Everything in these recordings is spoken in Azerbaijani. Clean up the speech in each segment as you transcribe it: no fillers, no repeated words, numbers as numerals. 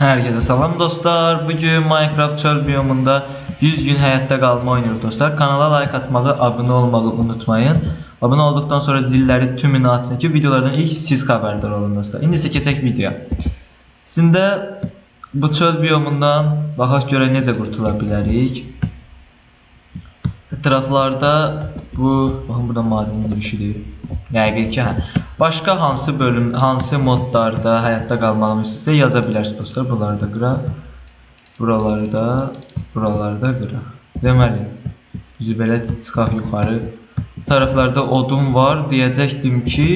Herkese salam dostlar. Bugün Minecraft çöl biyomunda 100 gün hayatta kalma oynuyoruz dostlar. Kanala like atmağı, abone olmağı unutmayın. Abone olduktan sonra zilleri tümünü açın ki videolardan ilk siz haberdar olun dostlar. İndi isə keçək videoya. Şimdi bu çöl biyomundan baxaq görə necə qurtula bilərik. Ətraflarda baxın burada maden girişidir. Yəqin ki, başqa hansı bölüm, hansı modlarda hayatta qalmağımı sizə yaza bilərsiniz dostlar. Bunları da qıraq. Buraları da qıraq. Deməli, yüzü belə çıxaq yuxarı. Bu taraflarda odun var. Deyəcəkdim ki,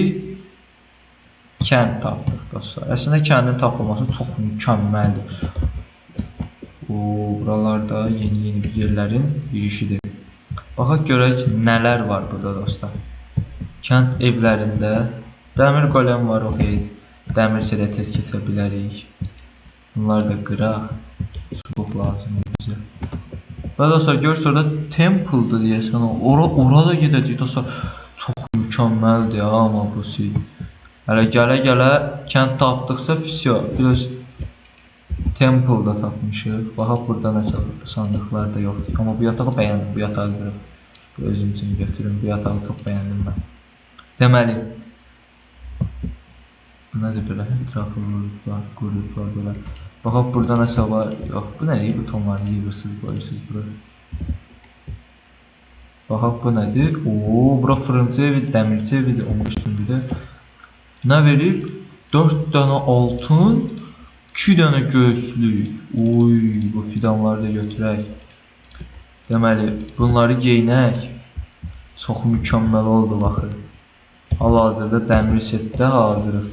kənd tapdıq dostlar. Əslində kəndin tapılması çox mükəmməldir. Buralarda yeni yerlərin girişidir. Baxaq görək nələr var burada dostlar. Kənd evlərində dəmir golem var, dəmir sədə tez keçə bilərik. Bunlar da qıraq. Çubuq lazımdır bizə. Və dostlar görürsünüz orada temple'dır deyəsən. Ora da gedəcək dostlar. Çox mükəmməldir amma bu şey. Hələ gələ kənd tapdıqsa fisyo. Biraz temple'da tapmışıq. Baxaq burada nəsə sandıqlar da yoxdur. Amma bu yatağı bəyəndim. Bu yatağı qırıb. Özüm üçün götürüm. Bu yatağı çox bəyəndim mən. Deməli, bu nədir belə? Ətrafı qurublar belə. Baxaq burada nəsə var. Yox, bu nədir? Butonları yığırsınız, qoyursunuz bura. Baxaq bu nədir? Bura fırıncı evi, dəmirçi evidir. 15 gündür. Nə verir? 4 dənə altın, 2 dənə göğüslük. Bu fidanları da götürək. Deməli, bunları geyinək. Çox mükəmməl oldu, baxın. Hal-hazırda dəmir setdə hazırıq.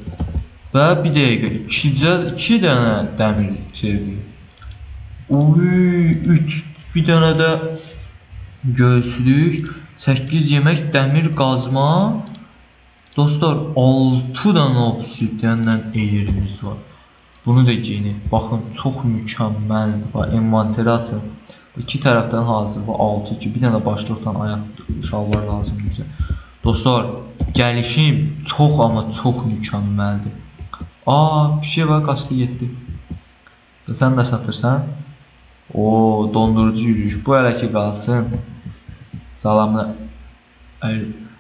Və bir dəqiqə, 2 dənə dəmir çevi. Bir dənə də göğüslük, 8 yemək, dəmir qazma. Dostlar, 6 dənə obsidianla yerimiz var. Bunu da geyinin. Baxın, çox mükəmməldir. Bax, envanteri atın. İki tərəfdən hazır. 6-2. Bir dənə başlıqdan ayaq şalvar lazımdır bizə. Dostlar, gəlişim çox amma çox mükəmməldir. Bir şey var, qaçdı getdi. Sən də satırsan? Dondurucu yürüyüş. Bu hələ ki qalsın. Salamlı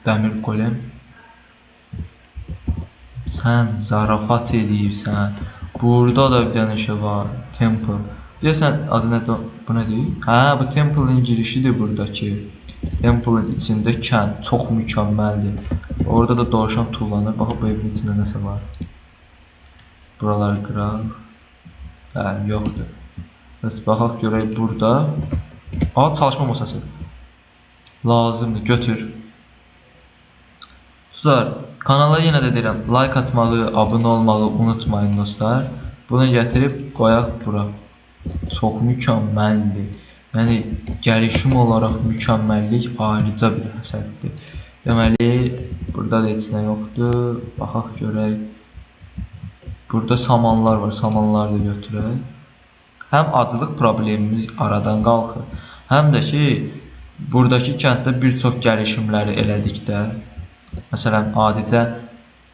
dəmir golem. Sən zarafat edibsən. Burada da bir dənə şey var. Temple. Deyəsən adı nədir? Bu nədir? Bu temple'ın girişidir buradakı. Temple'ın içində kənd çox mükəmməldir. Orada da dovşan tullanır. Baxın bu evin içində nəsə var. Buraları qıraq. Yoxdur. Baxaq görək burada. Çalışma masası. Lazımdır, götür. Dostlar, kanala yenə də deyirəm, like atmağı, abunə olmağı unutmayın dostlar. Bunu gətirib qoyaq bura. Çox mükəmməldir. Yəni, gəlişim olaraq mükəmməllik ayrıca bir əsərdir. Deməli, burada da heç nə yoxdur. Baxaq görək. Burada samanlar var, samanları da götürək. Həm acılıq problemimiz aradan qalxır. Həm də ki, buradakı kənddə bir çox gəlişimləri elədik də. Məsələn, adicə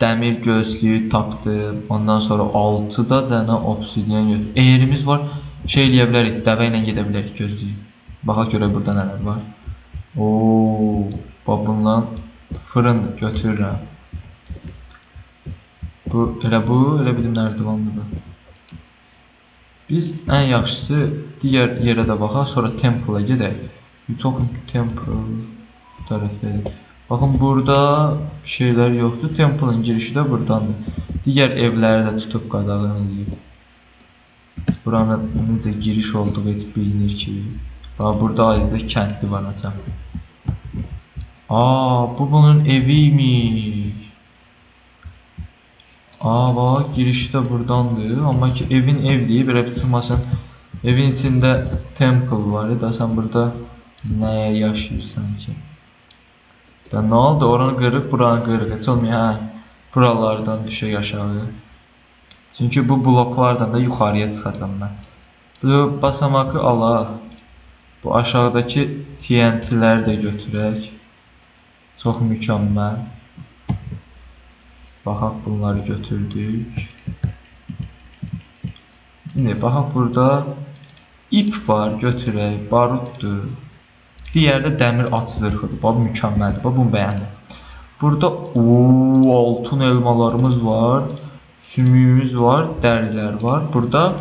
dəmir göğüslüyü tapdım. Ondan sonra 6 dənə obsidian götürdüm. Yerimiz var. Şey eləyə bilərik, dəvə ilə gedə bilərik, gözləyib. Baxaq görək burada nələr var. Bundan fırın götürürəm. Elə bilim nərdivandır bu. Biz ən yaxşısı digər yerə də baxaq, sonra temple'a gedək. Çox temple tərəfdədir. Baxın, burada şeylər yoxdur. Temple'ın girişi də buradandır. Digər evləri də tutub qadağan edib. Buranın necə giriş olduğu heç bilinir ki. Burada ayrıca kəndli var açam. Bu bunun eviymiş. Bax, girişi də buradandır. Amma ki, evin evliyi belə bitirməsən. Evin içində temple var. Sən burada nəyə yaşayırsan ki? Nə oldu? Oranı qırıq, buranı qırıq. Heç olmuyor, buralardan düşək aşağı. Çünki bu bloklardan da yuxarıya çıxacam mən. Bu basamakı alaq. Bu aşağıdakı TNT'ləri də götürək. Çox mükəmməl. Baxaq, bunları götürdük. Şimdi baxaq burada ip var, götürək, barutdur. Digəri də dəmir at zırhıdır. Bax mükəmməldir. Bax bunu bəyəndim. Burada altın elmalarımız var, sümüyümüz var, dərilər var. Burada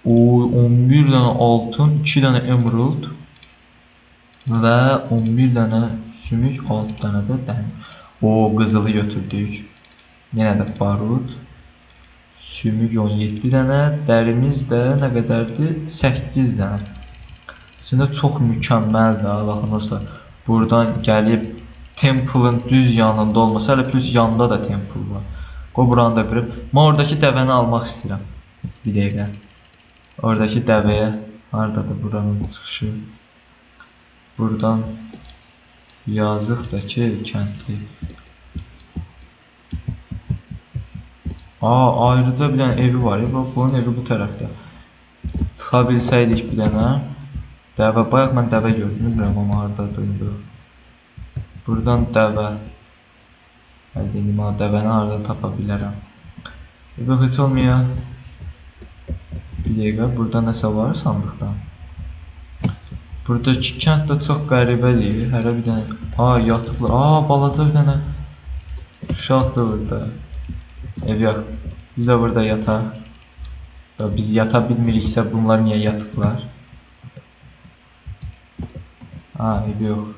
11 dənə altın, 2 dənə emerald və 11 dənə sümük, 6 dənə də dəmir. Qızılı götürdük. Yenə də barut. Sümük 17 dənə, dərimiz də nə qədərdir? 8 dənə. Aslında çox mükəmməldir. Baxın dostlar, buradan gəlib temple'ın düz yanında olmasa, hələ plus yanında da temple var. Qoy buranı da qırıb. Mən oradakı dəvəni almaq istəyirəm. Bir dəqiqə. Oradakı dəvəyə hardadır buranın çıxışı? Buradan yazıq da ki, kəndli. Ayrıca bir dənə evi var ya, bunun evi bu tərəfdə. Çıxa bilsəydik bir dənə dəvə, bayaq mən dəvə gördüm, bilmirəm amma hardadır indi. Buradan dəvə. Dəvəni harada tapa bilərəm. Yox, heç olmuyor. Bir dəqiqə, burada nəsə var sandıqda. Buradakı kənd də çox qəribədir. Hərə bir dənə, yatıblar. Balaca bir dənə uşaqdır burada. Ev yox, biz də burada yataq. Biz yata bilmiriksə bunlar niyə yatıblar? Ev yox.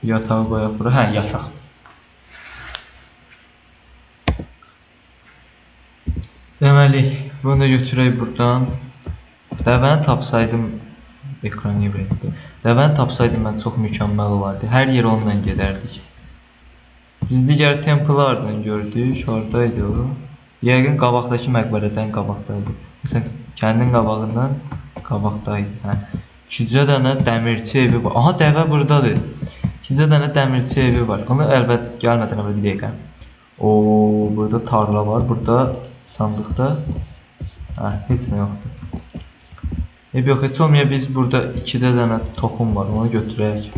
Yatağı qoyaq bura. Yataq. Deməli, bunu da götürək buradan. Dəvəni tapsaydım, ekranı ibrətdir. Dəvəni tapsaydım mən çox mükəmməl olardı. Hər yerə onunla gedərdik. Biz digər temple'lardan gördük. Oradaydı o. Yəqin qabaqdakı məqbərədən qabaqdaydı. Məsələn, kəndin qabağından qabaqdaydı. İkinci dənə dəmirçi evi var. Dəvə buradadır. İkinci dənə dəmirçi evi var. Onu əlbəttə gəlmədən əvvəl bir dəqiqə. Burada tarla var. Burada sandıqda heç nə yoxdur. Yox, heç olmaya biz burada 2 dənə toxum var. Onu götürək.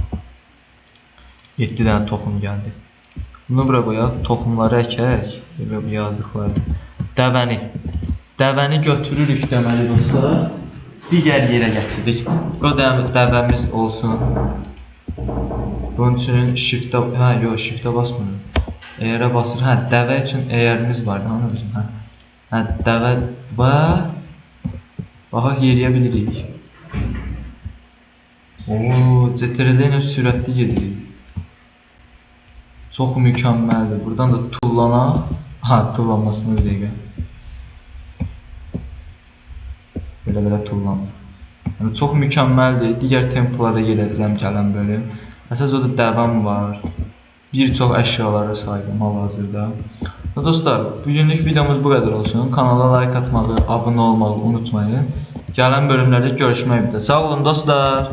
7 dənə toxum gəldi. Bunu bura qoyaq. Toxumları əkək. Yazıqlardır. Dəvəni götürürük deməli dostlar. Digər yerə gətiririk. O dəvəmiz olsun. Bunun üçün shift'ə, yox, shift'ə basmıyorum. Eğerə basır. Dəvə üçün eğərimiz var. Dəvə və baxaq yeriyə bilirik. CTRL-lə öz sürətli gedir. Çox mükəmməldir. Buradan da tullanaq. Tullanmasını bir dəqiqə. Belə tullanır. Çox mükəmməldir. Digər temple'lara gedəcəm gələn bölüm. Əsas o da dəvəm var. Bir çox əşyalara sahibim hal-hazırda. Dostlar, bugünlük videomuz bu qədər olsun. Kanala like atmağı, abunə olmağı unutmayın. Gələn bölümlərdə görüşmək üzrə. Sağ olun dostlar.